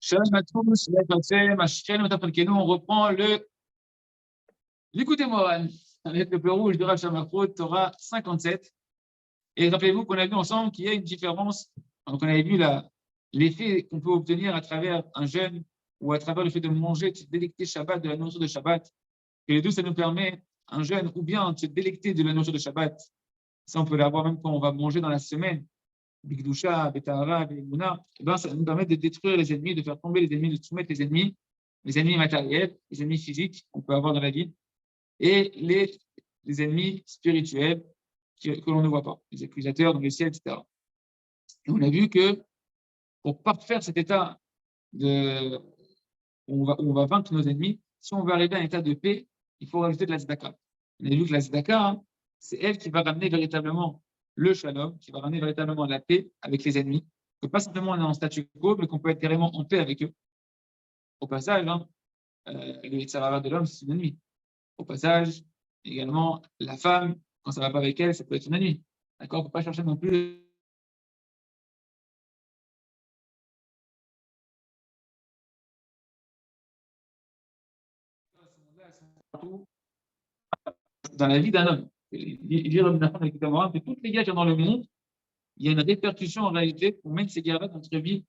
Shalom à tous, on reprend l'écoutez Moran avec le peu rouge de Rav Shamakro, Torah 57. Et rappelez-vous qu'on a vu ensemble qu'il y a une différence. Donc on avait vu l'effet qu'on peut obtenir à travers un jeûne ou à travers le fait de manger, de se délecter Shabbat, de la nourriture de Shabbat. Et les deux, ça nous permet, un jeûne ou bien de se délecter de la nourriture de Shabbat. Ça, on peut l'avoir même quand on va manger dans la semaine. Bigdusha, Betahara, Belimuna, ça nous permet de détruire les ennemis, de faire tomber les ennemis, de soumettre les ennemis matériels, les ennemis physiques qu'on peut avoir dans la vie, et les ennemis spirituels que l'on ne voit pas, les accusateurs dans le ciel, etc. Et on a vu que pour parfaire cet état où on va vaincre nos ennemis, si on veut arriver à un état de paix, il faut rajouter de la tzedaka. On a vu que la tzedaka, c'est elle qui va ramener véritablement le shalom, qui va ramener véritablement la paix avec les ennemis, que pas simplement on est en statu quo, mais qu'on peut être carrément en paix avec eux. Au passage, le Yitzhara de l'homme, c'est une ennemi. Au passage, également, la femme, quand ça ne va pas avec elle, ça peut être une ennemi. D'accord? Il ne faut pas chercher non plus. Dans la vie d'un homme. Il dit que toutes les guerres qu'il y a dans le monde, il y a une répercussion en réalité pour mettre ces guerres-là dans notre vie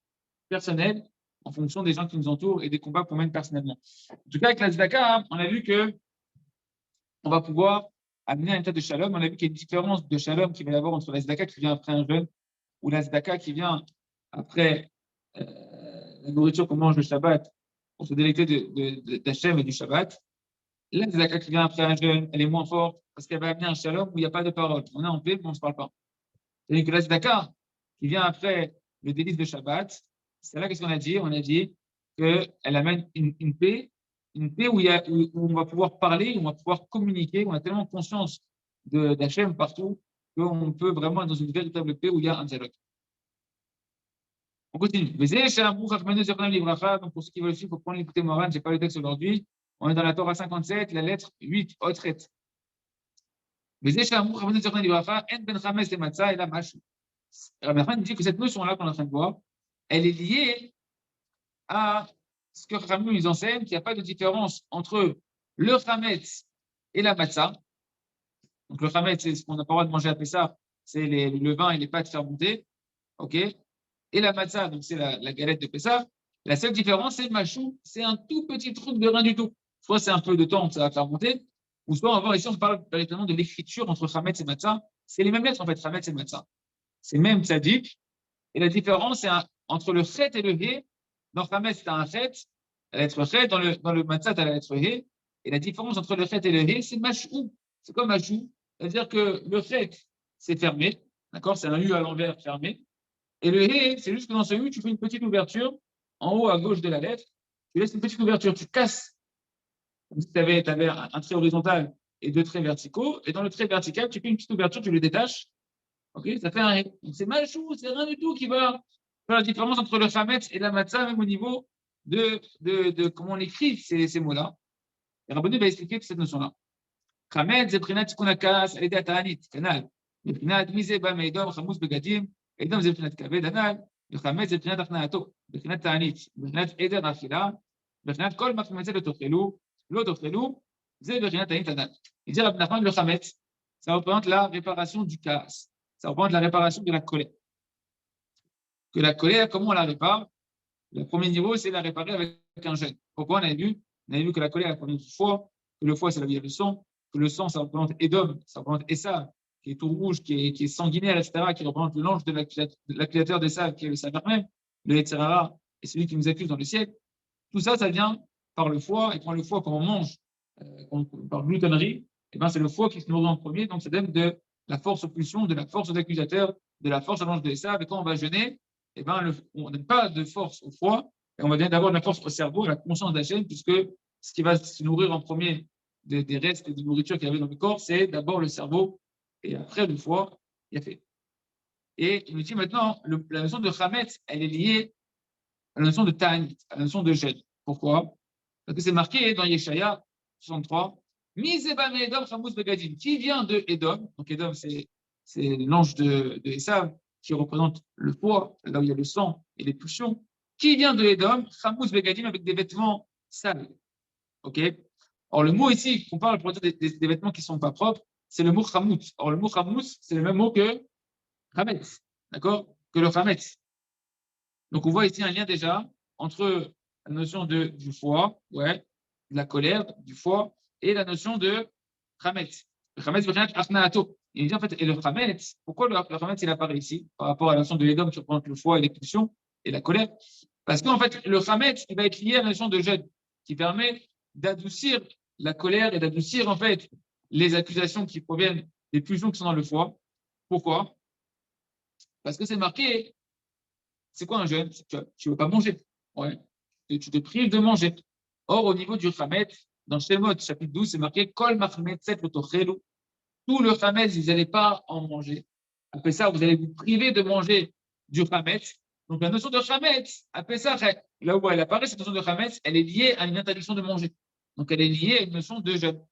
personnelle en fonction des gens qui nous entourent et des combats qu'on mène personnellement. En tout cas, avec la tzedaka, on a vu qu'on va pouvoir amener un état de shalom. On a vu qu'il y a une différence de shalom qu'il va y avoir entre la tzedaka qui vient après un jeûne ou la tzedaka qui vient après la nourriture qu'on mange le Shabbat pour se délecter d'Hachem et du Shabbat. La tzedaka qui vient après un jeûne, elle est moins forte parce qu'elle va amener un shalom où il n'y a pas de parole. On est en paix, mais on ne se parle pas. C'est-à-dire que la tzedaka qui vient après le délice de Shabbat, c'est là qu'est-ce qu'on a dit? On a dit qu'elle amène une paix où on va pouvoir parler, où on va pouvoir communiquer, où on a tellement conscience d'Hachem partout qu'on peut vraiment être dans une véritable paix où il y a un dialogue. On continue. Donc, pour ceux qui veulent suivre, il faut prendre l'écouter Moran, je n'ai pas le texte aujourd'hui. On est dans la Torah 57, la lettre 8, Otret. Rabbi Nachman dit que cette notion-là qu'on est en train de voir, elle est liée à ce que Ramon nous enseigne, qu'il n'y a pas de différence entre le chametz et la matzah. Donc le chametz, c'est ce qu'on n'a pas le droit de manger à Pessah, c'est le levain et les pâtes fermentées, ok. Et la matzah, donc c'est la galette de Pessah. La seule différence, c'est le machou, c'est un tout petit truc de rien du tout. Soit c'est un peu de temps que ça va fermenter, ou soit on va voir ici, on parle véritablement de l'écriture entre chametz et matzah. C'est les mêmes lettres en fait, chametz et matzah. C'est même tzaddik. Et la différence, c'est entre le chet et le he. Dans chametz, tu as un chet, la lettre chet. Dans le matzah, tu as la lettre he. Et la différence entre le chet et le he, c'est mashou. C'est comme mashou. C'est-à-dire que le chet, c'est fermé. D'accord? C'est un U à l'envers fermé. Et le he, c'est juste que dans ce U, tu fais une petite ouverture en haut à gauche de la lettre. Tu laisses une petite ouverture, tu casses. Comme si tu avais un trait horizontal et deux traits verticaux. Et dans le trait vertical, tu fais une petite ouverture, tu le détaches. Ok, ça fait un he. Donc c'est machou, c'est rien du tout qui va faire la différence entre le chametz et la matzah, même au niveau de comment on écrit ces mots-là. Et Rabbeinu va expliquer cette notion-là. Chametz, c'est prinat tikunakas, elle est ta'anit, canal. Mais prinat mise ba meidom, chamous begadim, edom c'est prinat kaved anal. Le chametz, c'est prinat achnaato, prinat ta'anit, prinat eder achila, prinat kol machmetzet le tochelou, lo tochelou, c'est prinat ta'anit anal. Il dit Rabbi Nachman, le chametz, ça représente la réparation du chaos. Ça représente la réparation de la colère. Que la colère, comment on la répare? Le premier niveau, c'est la réparer avec un jeûne. Pourquoi on avait vu que la colère, elle représente le foie, que le foie, c'est la vie du sang, que le sang, ça représente Édom, ça représente Esav, qui est tout rouge, qui est sanguinaire, etc., qui représente le l'ange de l'accusateur d'Esav, qui est le Seigneur même, le Yetzirara, et celui qui nous accuse dans le ciel. Tout ça, ça vient par le foie, et quand le foie, quand on mange, par gloutonnerie, et ben c'est le foie qui se nourrit en premier, donc ça donne de la force aux pulsions, de la force aux accusateurs, de la force à l'ange de Esav. Et quand on va jeûner, eh ben, on n'a pas de force au foie, et on va bien d'avoir de la force au cerveau, à la conscience d'Hachem, puisque ce qui va se nourrir en premier des restes de nourriture qu'il y avait dans le corps, c'est d'abord le cerveau, et après le foie, il y a fait. Et il nous dit maintenant, la notion de chametz, elle est liée à la notion de ta'anit, à la notion de jeûne. Pourquoi? Parce que c'est marqué dans Yeshaya 63, qui vient de Édom. Donc Édom, c'est l'ange de Esav qui représente le foie, là où il y a le sang et les pulsions. qui vient de Edom, Chamous Begadim, avec des vêtements sales. OK? Or, le mot ici qu'on parle pour dire des vêtements qui ne sont pas propres, c'est le mot Chamout. Or, le mot Chamous, c'est le même mot que Chametz. D'accord? Que le Chametz. Donc, on voit ici un lien déjà entre la notion du foie, ouais, de la colère, du foie, et la notion de Chametz. Le Chametz veut rien dire Achnaato. Il dit en fait, et le Chametz, pourquoi le Chametz il apparaît ici, par rapport à la notion de l'Édom qui représente le foie et les pulsions et la colère? Parce qu'en fait, le Chametz, il va être lié à la notion de jeûne, qui permet d'adoucir la colère et d'adoucir en fait les accusations qui proviennent des pulsions qui sont dans le foie. Pourquoi? Parce que c'est marqué. C'est quoi un jeûne? Tu ne veux pas manger. Ouais. Et tu te prives de manger. Or, au niveau du Chametz, dans Shemot, chapitre 12, c'est marqué Kol Machmetzet Lotochelu. Tout le Chametz, vous n'allez pas en manger. Après ça, vous allez vous priver de manger du Chametz. Donc, la notion de Chametz, après ça, là où elle apparaît, cette notion de Chametz, elle est liée à une interdiction de manger. Donc, elle est liée à une notion de jeûne.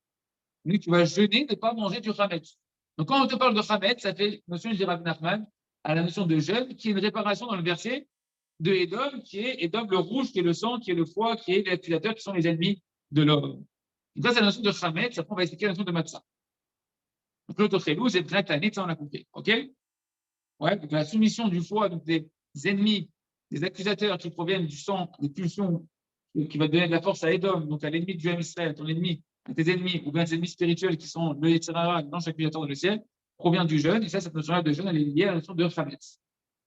Donc, tu vas jeûner de ne pas manger du Chametz. Donc, quand on te parle de Chametz, ça fait notion, je dirais Rabbi Nachman, à la notion de jeûne, qui est une réparation dans le verset de Édom, qui est Édom le rouge, qui est le sang, qui est le foie, qui est les accusateur, qui sont les ennemis de l'homme. Donc, ça, c'est la notion de Chametz. Après, on va expliquer la notion de Matzah. Donc, l'autochélou, c'est très tanit, ça, on a compris. OK? Ouais, donc la soumission du foie, donc des ennemis, des accusateurs qui proviennent du sang, des pulsions, qui va donner de la force à Édom, donc à l'ennemi du Israël, ton ennemi, à tes ennemis, ou bien tes ennemis spirituels qui sont le Yetzirara, l'ange accusateur dans le ciel, provient du jeûne. Et ça, cette notion-là de jeûne, elle est liée à la notion de Chametz.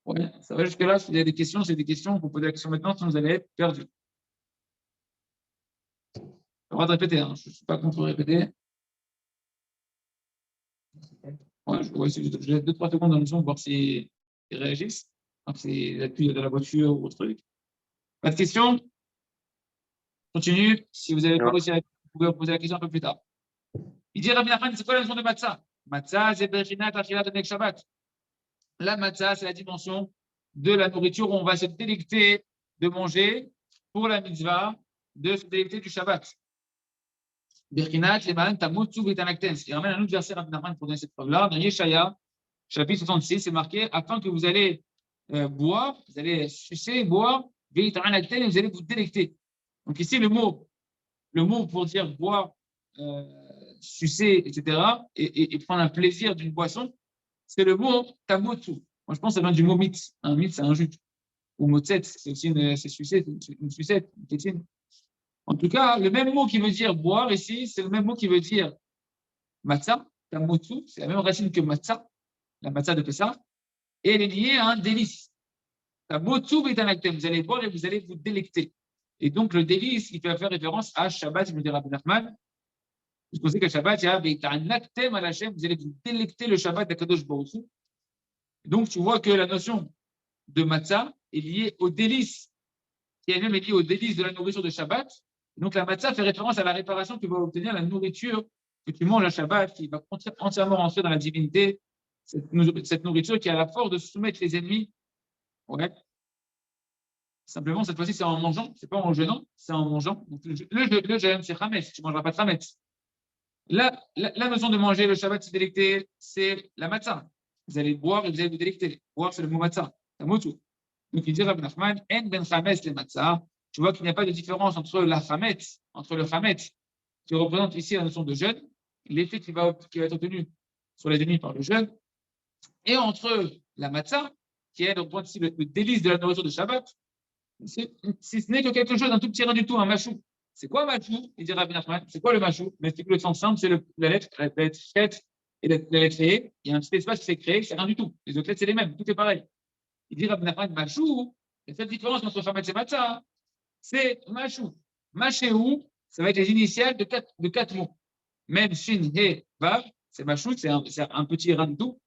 Ouais, ça va jusque-là. S'il y a des questions, c'est des questions. Vous posez la question maintenant, sinon vous allez être perdu. J'ai le droit de répéter, hein. Je ne suis pas contre répéter. Ouais, je laisse 2-3 secondes dans le son pour voir s'ils réagissent. Donc, c'est l'appui de la voiture ou autre truc. Pas de questions? Continue. Si vous n'avez pas réussi à répondre, vous pouvez poser la question un peu plus tard. Il dit Rabbi Nachman, c'est quoi la notion de matzah? Matzah, c'est Bechinat Achilat de Shabbat. La matzah, c'est la dimension de la nourriture où on va se délecter de manger pour la mitzvah, de se délecter du Shabbat. Birkinat, Leman, Tamutsu, Vitanakten. Ce qui ramène un autre verset Rabbi Nachman pour donner cette preuve-là. Dans Yeshaya, chapitre 66, c'est marqué afin que vous allez boire, vous allez sucer, boire, Vitanakten, et vous allez vous délecter. Donc ici, le mot pour dire boire, sucer, etc., et prendre un plaisir d'une boisson, c'est le mot tamotsu. Moi, je pense que ça vient du mot mitz. Un mitz, c'est un jus. Ou motzet, c'est aussi une sucette, une tétine. En tout cas, le même mot qui veut dire boire ici, c'est le même mot qui veut dire matzah, tamotsu, c'est la même racine que matzah, la matzah de Pessah, et elle est liée à un délice. Tamotsu v'etanaktem, vous allez boire et vous allez vous délecter. Et donc, le délice, il peut faire référence à Shabbat, me dit Rabbi Nachman. Vous pensez qu'à Shabbat, il y a v'etanaktem à l'Hachem, vous allez vous délecter le Shabbat d'Akadosh Baruch Hu. Donc, tu vois que la notion de matzah est liée au délice, qui elle-même est liée au délice de la nourriture de Shabbat. Donc, la matzah fait référence à la réparation que va obtenir la nourriture que tu manges à Shabbat, qui va entièrement rentrer dans la divinité, cette nourriture qui a la force de soumettre les ennemis. Ouais. Simplement, cette fois-ci, c'est en mangeant, c'est pas en jeûnant, c'est en mangeant. Donc, le jeûne, c'est chametz, tu ne mangeras pas de chametz. La notion de manger le Shabbat, se délecter, c'est la matzah. Vous allez boire et vous allez vous délecter. Boire, c'est le mot matzah. C'est un mot tout. Donc, il dit Rabbi Nachman, en ben chametz le matzah. Tu vois qu'il n'y a pas de différence entre la chametz, entre le chametz, qui représente ici la notion de jeûne, l'effet qui va être obtenu sur les ennemis par le jeûne, et entre la matzah, qui est représente ici le délice de la nourriture de Shabbat, si ce n'est que quelque chose d'un tout petit rien du tout, un machou. C'est quoi un machou? Il dit Rabbi Nachman, c'est quoi le machou? Mais c'est que le sens simple, c'est la lettre chet et la lettre e. Il y a un petit espace qui s'est créé, c'est rien du tout. Les autres lettres, c'est les mêmes, tout est pareil. Il dit Rabbi Nachman, machou, la seule différence entre chametz et matzah, c'est machou. Machéou, ça va être les initiales de quatre mots. Même shin, he, vav, c'est machou, c'est un petit rien du tout.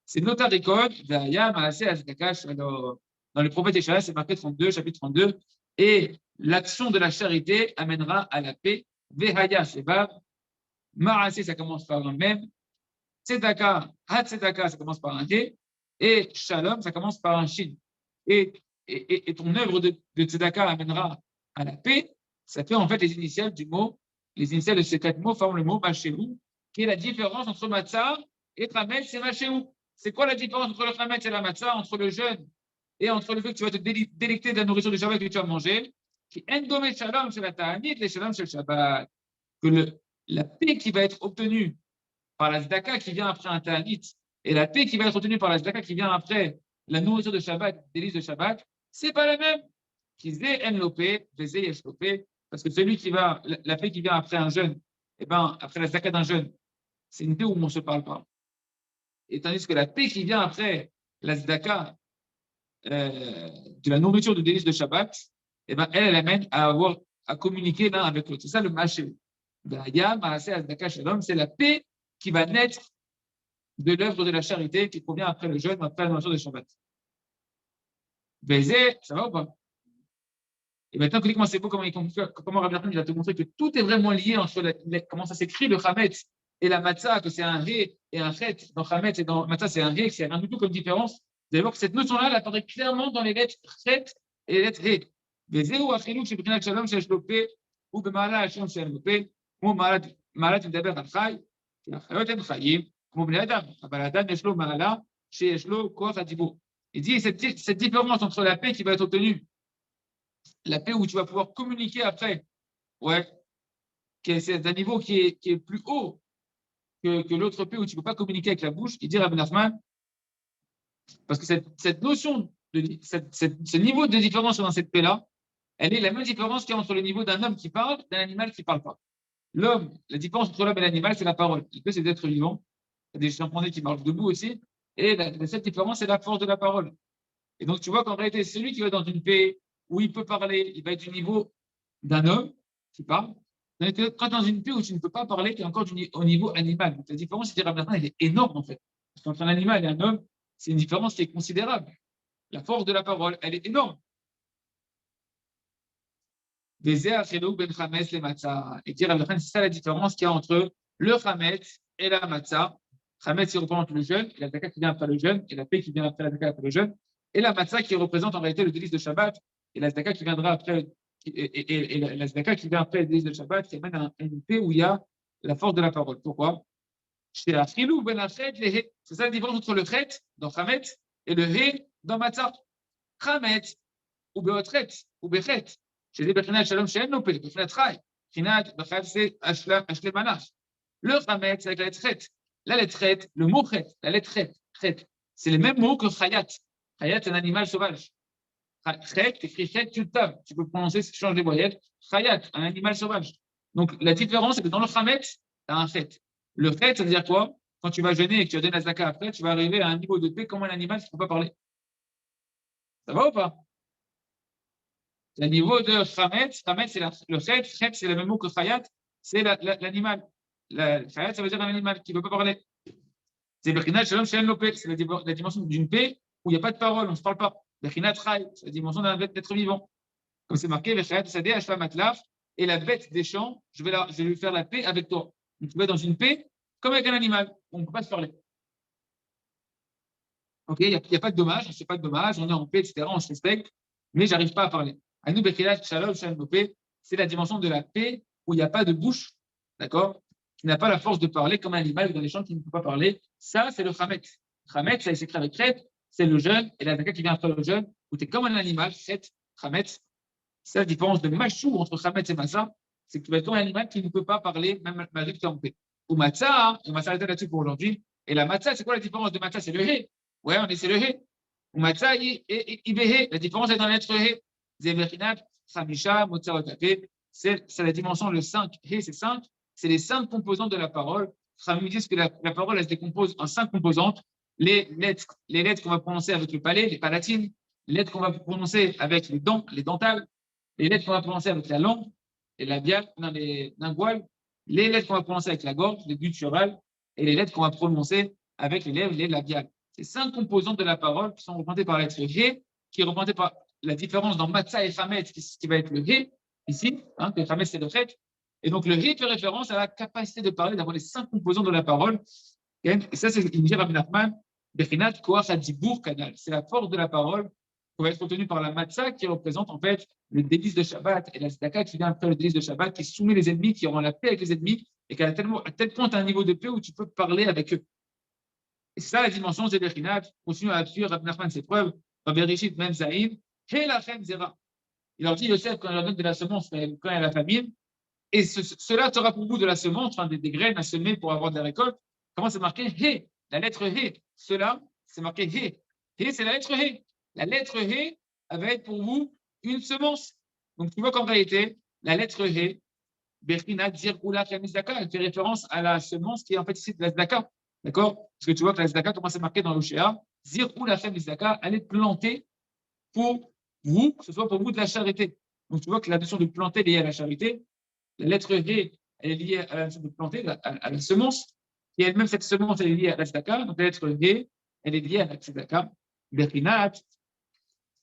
C'est notarikod, vaya, maaseh, azkakash. Alors, dans le prophète Échaïa, c'est marqué 32, chapitre 32. Et l'action de la charité amènera à la paix. Vehaya, shebav. Maaseh, ça commence par un même. Tzedaka, ha-tzedaka, ça commence par un D. Et shalom, ça commence par un shin. Et ton œuvre de tzedaka amènera à la paix. Ça fait en fait les initiales du mot, les initiales de ces quatre mots forment le mot machéou, qui est la différence entre matzah et chametz et machéou. C'est quoi la différence entre le chametz et la matzah, entre le jeûne et entre le fait que tu vas te délecter de la nourriture du Shabbat que tu as mangé, qui endome shalom chez la ta'anit, les shalom chez le Shabbat, que la paix qui va être obtenue par la tzedaka qui vient après un ta'anit, et la paix qui va être obtenue par la tzedaka qui vient après la nourriture de Shabbat, délice de Shabbat, c'est pas la même. Parce que celui qui va, la paix qui vient après un jeûne, eh ben, après la tzedaka d'un jeûne, c'est une paix où on ne se parle pas. Et tandis que la paix qui vient après la tzedaka de la nourriture de délice de Shabbat, eh ben, elle amène à communiquer l'un avec l'autre. C'est ça le mâché. C'est la paix qui va naître de l'œuvre de la charité qui provient après le jeûne, après la nourriture de Shabbat. Baiser, ça va ou pas? Et maintenant, comment c'est beau, comment Rabbi Nachman va te montrer que tout est vraiment lié entre comment ça s'écrit le chametz et la matzah, que c'est un ré et un chet. Dans chametz et dans matzah, c'est un ré, qu'il n'y a rien du tout comme différence. Vous allez voir que cette notion-là, elle apparaît clairement dans les lettres chet et les lettres ré. Baiser ou achilou, chez Brinat Shalom, chez Shlopé, ou Bemala Hashem, chez Shlopé, ou Malat Medaber Al-Chai, qui a Chayot En Chayim, כמו בני אדם, אבל האדם יש לו מעלה שיש לו כוח הדיבור. Il dit cette différence entre la paix qui va être obtenue, la paix où tu vas pouvoir communiquer après, ouais, c'est d'un niveau qui est plus haut que l'autre paix où tu ne peux pas communiquer avec la bouche. Il dit Rabbi Nachman, parce que cette notion, ce niveau de différence dans cette paix-là, elle est la même différence qu'il y a entre le niveau d'un homme qui parle et d'un animal qui ne parle pas. L'homme, la différence entre l'homme et l'animal, c'est la parole. Il peut, c'est d'être vivant. Il y a des chimpanzés qui marchent debout aussi. Et la seule différence, c'est la force de la parole. Et donc, tu vois qu'en réalité, celui qui va dans une paix où il peut parler, il va être du niveau d'un homme qui parle. Quand dans une paix où tu ne peux pas parler, tu es encore au niveau animal. Donc, la différence, c'est elle est énorme, en fait. Parce qu'entre un animal et un homme, c'est une différence qui est considérable. La force de la parole, elle est énorme. Et dire, c'est ça la différence qu'il y a entre le chametz et la matzah. Chametz qui représente le jeûne, et la tzedaka qui vient après le jeûne, et la paix qui vient après la tzedaka après le jeûne, et la matzah qui représente en réalité le délice de Shabbat, et la tzedaka qui viendra après, et la tzedaka qui vient après le délice de Shabbat, qui amène à une paix où il y a la force de la parole. Pourquoi? C'est ça la différence entre le chet dans chametz et le he dans matzah. Chametz ou beotret ou bechet. שזה בחינת שלום שאין לו פה, בחינת חי, בחינת בחייב זה השלם מנש. Le chametz avec la lettre chet. La lettre chet, le mot chet, la lettre chet, c'est le même mot que chayat. Chayat, c'est un animal sauvage. Chet, écrit chet, tu le tapes. Tu peux prononcer, change les voyelles. Chayat, un animal sauvage. Donc, la différence, c'est que dans le chametz, tu as un chet. Le chet, ça veut dire quoi? Quand tu vas jeûner et que tu vas donner la zaka après, tu vas arriver à un niveau de paix comme un animal qui ne peut pas parler. Ça va ou pas? Le niveau de chametz, c'est le chet, c'est le même mot que chayat, c'est l'animal. Chayat, ça veut dire un animal qui ne peut pas parler. C'est Bechinat Shalom She'en Lo Peh, c'est la dimension d'une paix où il n'y a pas de parole, on ne se parle pas. Bechinat Chai, c'est la dimension d'un être vivant. Comme c'est marqué, Bechinat Sadeh Ashva Matlaf, et la bête des champs, je vais lui faire la paix avec toi. Donc tu vas dans une paix comme avec un animal, on ne peut pas se parler. Ok, il n'y a pas de dommage, on ne fait pas de dommage, on est en paix, etc., on se respecte, mais je n'arrive pas à parler. Anou Bechinat Shalom She'en Lo Peh, c'est la dimension de la paix où il n'y a pas de bouche, d'accord, qui n'a pas la force de parler comme un animal ou dans les champs qui ne peut pas parler. Ça, c'est le chametz. Chametz, ça s'écrit avec chet, c'est le jeûne, et la zaka qui vient après le jeûne, où tu es comme un animal, chet, chametz. C'est la différence de machou entre chametz et matzah, c'est que tu vas être comme un animal qui ne peut pas parler, même malgré que tu es en paix. Ou matzah, on va s'arrêter là-dessus pour aujourd'hui. Et la matzah, c'est quoi la différence de matzah? C'est le hé. Ouais, c'est le hé. Ou matzah, ibéhé. La différence est dans la lettre hé. Zéverinat, chamisha, motzah, otapé. C'est la dimension, le 5. Hé, c'est 5. C'est les 5 composantes de la parole. Ils disent que la parole, elle se décompose en 5 composantes. Les lettres qu'on va prononcer avec le palais, les palatines, les lettres qu'on va prononcer avec les dents, les dentales, les lettres qu'on va prononcer avec la langue, les labiales, les linguales, les lettres qu'on va prononcer avec la gorge, les gutturales, et les lettres qu'on va prononcer avec les lèvres, les labiales. C'est 5 composantes de la parole qui sont représentées par la lettre He, qui est représentée par la différence dans Matzah et Chametz, qui va être le He, ici, hein, que Chametz c'est le Chet. Et donc, le He fait référence à la capacité de parler, d'avoir les 5 composants de la parole. Et ça, c'est ce qu'il dit Rabbi Nachman, Bechinat Koach HaDibur Kanal. C'est la force de la parole qui va être obtenue par la Matzah, qui représente en fait le délice de Shabbat, et la Tzedaka qui vient après le délice de Shabbat, qui soumet les ennemis, qui rend la paix avec les ennemis, et qu'à tel point, tu as un niveau de paix où tu peux parler avec eux. Et c'est ça la dimension de Bechinat. Continue à appuyer Rabbi Nachman ses preuves. dans Bereshit, même Zaïn, et la Chem Zera. Il leur dit, Yosef, quand il leur donne de la semence, quand il y a la famine, et cela sera pour vous de la semence, enfin, des graines à semer pour avoir de la récolte. Comment c'est marqué? He, la lettre He. Cela, c'est marqué He. He, c'est la lettre He. La lettre He va être pour vous une semence. Donc, tu vois qu'en réalité, la lettre He, Berkina, dire Oula, Kamizdaka, elle fait référence à la semence qui est en fait ici de la Zdaka. D'accord? Parce que tu vois que la Zdaka, comment c'est marqué dans l'Oshéa, Zir Oula, Kamizdaka, elle est plantée pour vous, que ce soit pour vous de la charité. Donc, tu vois que la notion de planter est liée à la charité. La lettre V, elle est liée à la notion de planter, à la semence. Et elle-même, cette semence, elle est liée à la tzedaka. Donc, la lettre V, elle est liée à la tzedaka. Berkinat,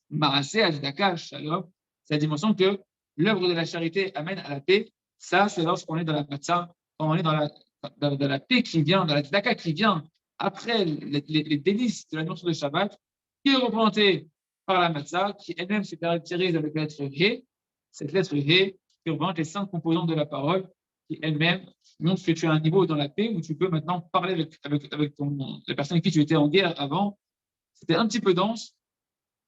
Maaseh, tzedaka, shalom. C'est la dimension que l'œuvre de la charité amène à la paix. Ça, c'est lorsqu'on est dans la matzah, quand on est dans la paix qui vient, dans la tzedaka qui vient après les délices de la notion de Shabbat, qui est représentée par la matzah, qui elle-même se caractérise avec la lettre He. Cette lettre He qui représente les 5 composantes de la parole, qui elle-même montre que tu as un niveau dans la paix où tu peux maintenant parler avec la personne avec qui tu étais en guerre avant. C'était un petit peu dense.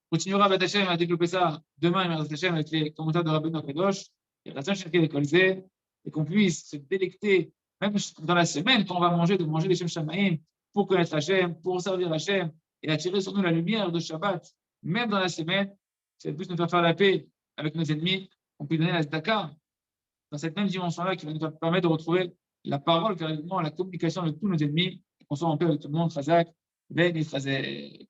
On continuera Bat Hashem à développer ça demain avec les commentaires de Rabbeinu Akadosh, et qu'on puisse se délecter, même dans la semaine, quand on va manger, de manger les Shem Shamaim pour connaître Hashem, pour servir Hashem et attirer sur nous la lumière de Shabbat, même dans la semaine, c'est plus nous faire la paix avec nos ennemis, on peut donner la Zdaka dans cette même dimension-là qui va nous permettre de retrouver la parole, véritablement la communication avec tous nos ennemis, et qu'on soit en paix avec tout le monde, Chazak, Ben et Chazek.